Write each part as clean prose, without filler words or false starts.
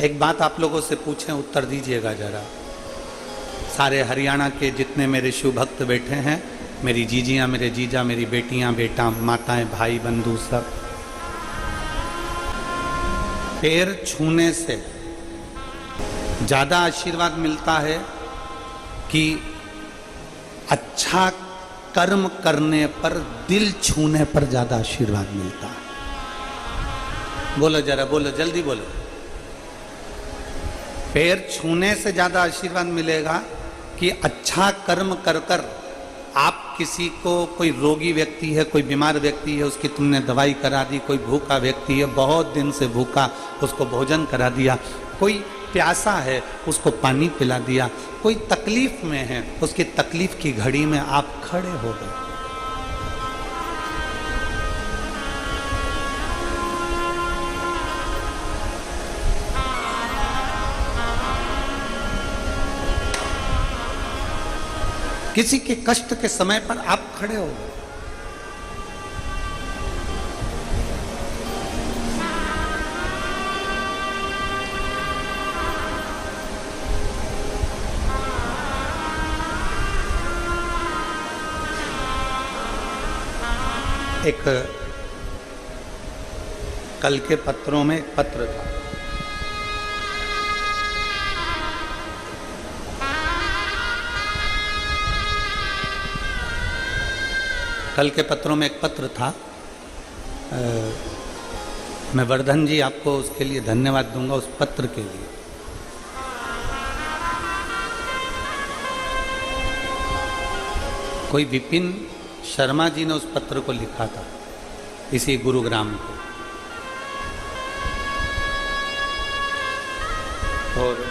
एक बात आप लोगों से पूछें, उत्तर दीजिएगा जरा। सारे हरियाणा के जितने मेरे शिव भक्त बैठे हैं, मेरी जीजियाँ, मेरे जीजा, मेरी बेटियाँ, बेटा, माताएं, भाई, बंधु सब, पैर छूने से ज़्यादा आशीर्वाद मिलता है कि अच्छा कर्म करने पर, दिल छूने पर ज़्यादा आशीर्वाद मिलता है? बोलो जरा, बोलो, जल्दी बोलो। पैर छूने से ज़्यादा आशीर्वाद मिलेगा कि अच्छा कर्म कर कर आप किसी को, कोई रोगी व्यक्ति है, कोई बीमार व्यक्ति है, उसकी तुमने दवाई करा दी, कोई भूखा व्यक्ति है, बहुत दिन से भूखा, उसको भोजन करा दिया, कोई प्यासा है, उसको पानी पिला दिया, कोई तकलीफ में है, उसकी तकलीफ की घड़ी में आप खड़े हो गए। किसी के कष्ट के समय पर आप खड़े हो गए। एक कल के पत्रों में एक पत्र था, कल के पत्रों में एक पत्र था। मैं वर्धन जी आपको उसके लिए धन्यवाद दूंगा, उस पत्र के लिए। कोई विपिन शर्मा जी ने उस पत्र को लिखा था, इसी गुरुग्राम को। और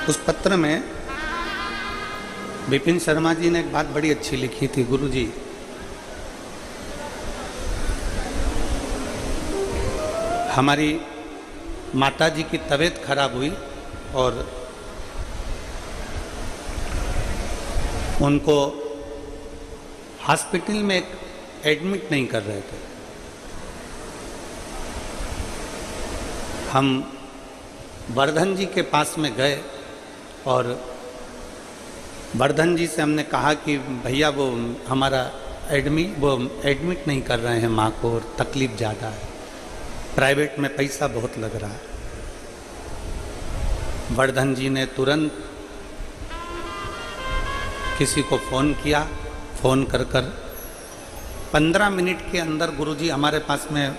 उस पत्र में विपिन शर्मा जी ने एक बात बड़ी अच्छी लिखी थी। गुरुजी, हमारी माता जी की तबीयत खराब हुई और उनको हॉस्पिटल में एडमिट नहीं कर रहे थे। हम वर्धन जी के पास में गए और वर्धन जी से हमने कहा कि भैया वो हमारा एडमिट नहीं कर रहे हैं माँ को और तकलीफ़ ज़्यादा है, प्राइवेट में पैसा बहुत लग रहा है। वर्धन जी ने तुरंत किसी को फ़ोन किया, फ़ोन कर 15 मिनट के अंदर गुरुजी हमारे पास में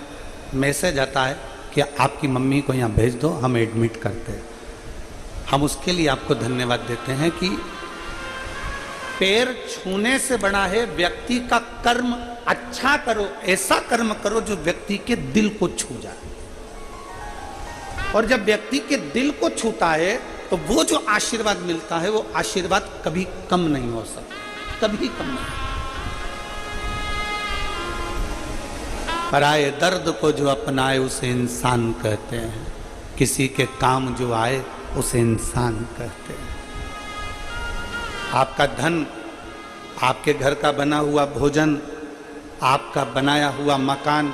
मैसेज आता है कि आपकी मम्मी को यहाँ भेज दो, हम एडमिट करते हैं। हम उसके लिए आपको धन्यवाद देते हैं कि पैर छूने से बड़ा है व्यक्ति का कर्म। अच्छा करो, ऐसा कर्म करो जो व्यक्ति के दिल को छू जाए। और जब व्यक्ति के दिल को छूता है तो वो जो आशीर्वाद मिलता है वो आशीर्वाद कभी कम नहीं हो सकता, कभी कम नहीं। पराए दर्द को जो अपनाए उसे इंसान कहते हैं, किसी के काम जो आए उसे इंसान कहते हैं। आपका धन, आपके घर का बना हुआ भोजन, आपका बनाया हुआ मकान,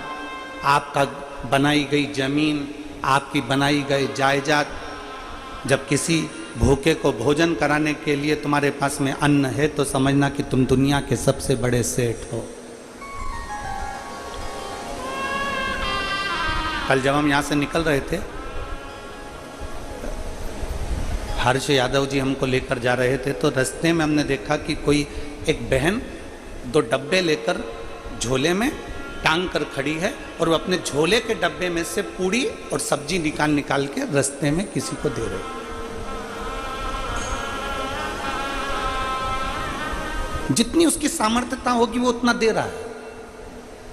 आपका बनाई गई जमीन, आपकी बनाई गई जायदाद, जब किसी भूखे को भोजन कराने के लिए तुम्हारे पास में अन्न है तो समझना कि तुम दुनिया के सबसे बड़े सेठ हो। कल जब हम यहाँ से निकल रहे थे, हर्ष यादव जी हमको लेकर जा रहे थे, तो रास्ते में हमने देखा कि कोई एक बहन 2 डब्बे लेकर झोले में टांग कर खड़ी है और वो अपने झोले के डब्बे में से पूड़ी और सब्जी निकाल के रास्ते में किसी को दे रहे। जितनी उसकी सामर्थ्यता होगी वो उतना दे रहा है।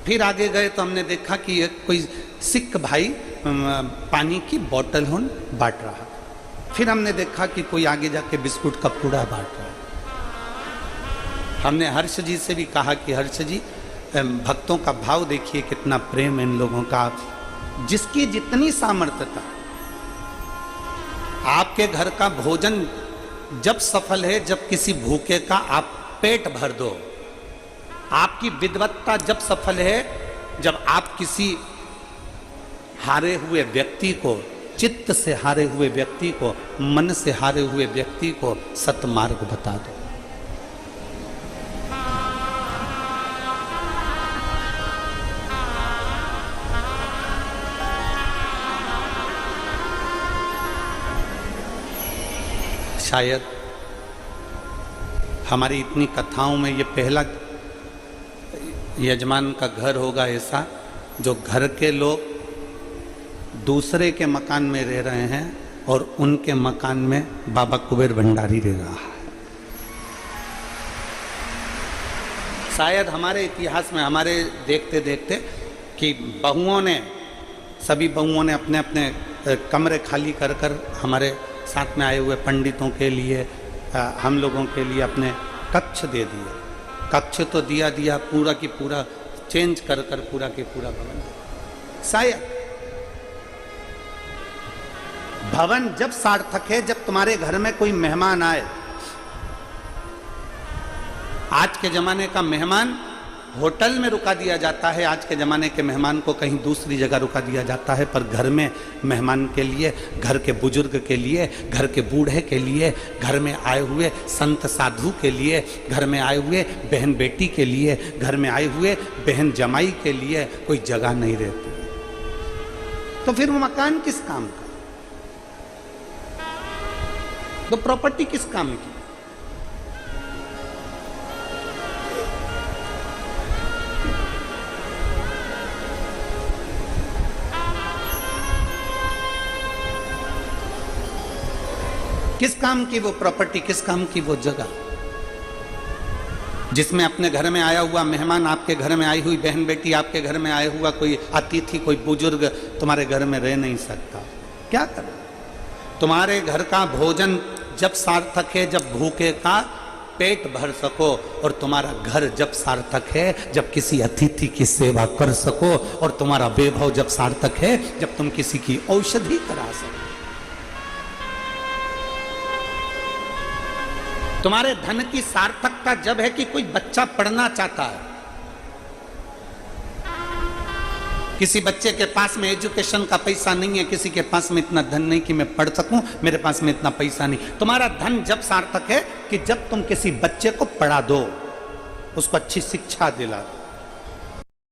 फिर आगे गए तो हमने देखा कि कोई सिख भाई पानी की बोतल बांट रहा है। फिर हमने देखा कि कोई आगे जाके बिस्कुट का पूड़ा बांट रहा है। हमने हर्ष जी से भी कहा कि हर्ष जी, भक्तों का भाव देखिए, कितना प्रेम इन लोगों का। जिसकी जितनी सामर्थ्यता, आपके घर का भोजन जब सफल है जब किसी भूखे का आप पेट भर दो। आपकी विद्वत्ता जब सफल है जब आप किसी हारे हुए व्यक्ति को, चित्त से हारे हुए व्यक्ति को, मन से हारे हुए व्यक्ति को सतमार्ग बता दो। शायद हमारी इतनी कथाओं में ये पहला यजमान का घर होगा ऐसा, जो घर के लोग दूसरे के मकान में रह रहे हैं और उनके मकान में बाबा कुबेर भंडारी रह रहा है। शायद हमारे इतिहास में, हमारे देखते देखते कि बहुओं ने, सभी बहुओं ने अपने अपने कमरे खाली कर कर हमारे साथ में आए हुए पंडितों के लिए, हम लोगों के लिए अपने कक्ष दे दिए। कक्ष तो दिया पूरा की पूरा चेंज कर कर पूरा की पूरा भवन दे। शायद भवन जब सार्थक है जब तुम्हारे घर में कोई मेहमान आए। आज के जमाने का मेहमान होटल में रुका दिया जाता है, आज के ज़माने के मेहमान को कहीं दूसरी जगह रुका दिया जाता है, पर घर में मेहमान के लिए, घर के बुजुर्ग के लिए, घर के बूढ़े के लिए, घर में आए हुए संत साधु के लिए, घर में आए हुए बहन बेटी के लिए, घर में आए हुए बहन जमाई के लिए कोई जगह नहीं रहती। तो फिर वो मकान किस काम का? तो प्रॉपर्टी किस काम की? किस काम की वो प्रॉपर्टी, किस काम की वो जगह जिसमें अपने घर में आया हुआ मेहमान, आपके घर में आई हुई बहन बेटी, आपके घर में आया हुआ कोई अतिथि, कोई बुजुर्ग तुम्हारे घर में रह नहीं सकता। क्या करें? तुम्हारे घर का भोजन जब सार्थक है जब भूखे का पेट भर सको, और तुम्हारा घर जब सार्थक है जब किसी अतिथि की सेवा कर सको, और तुम्हारा वैभव जब सार्थक है जब तुम किसी की औषधि करा सको। तुम्हारे धन की सार्थकता जब है कि कोई बच्चा पढ़ना चाहता है। किसी बच्चे के पास में एजुकेशन का पैसा नहीं है, किसी के पास में इतना धन नहीं कि मैं पढ़ सकूं, मेरे पास में इतना पैसा नहीं। तुम्हारा धन जब सार्थक है कि जब तुम किसी बच्चे को पढ़ा दो, उसको अच्छी शिक्षा दिला दो।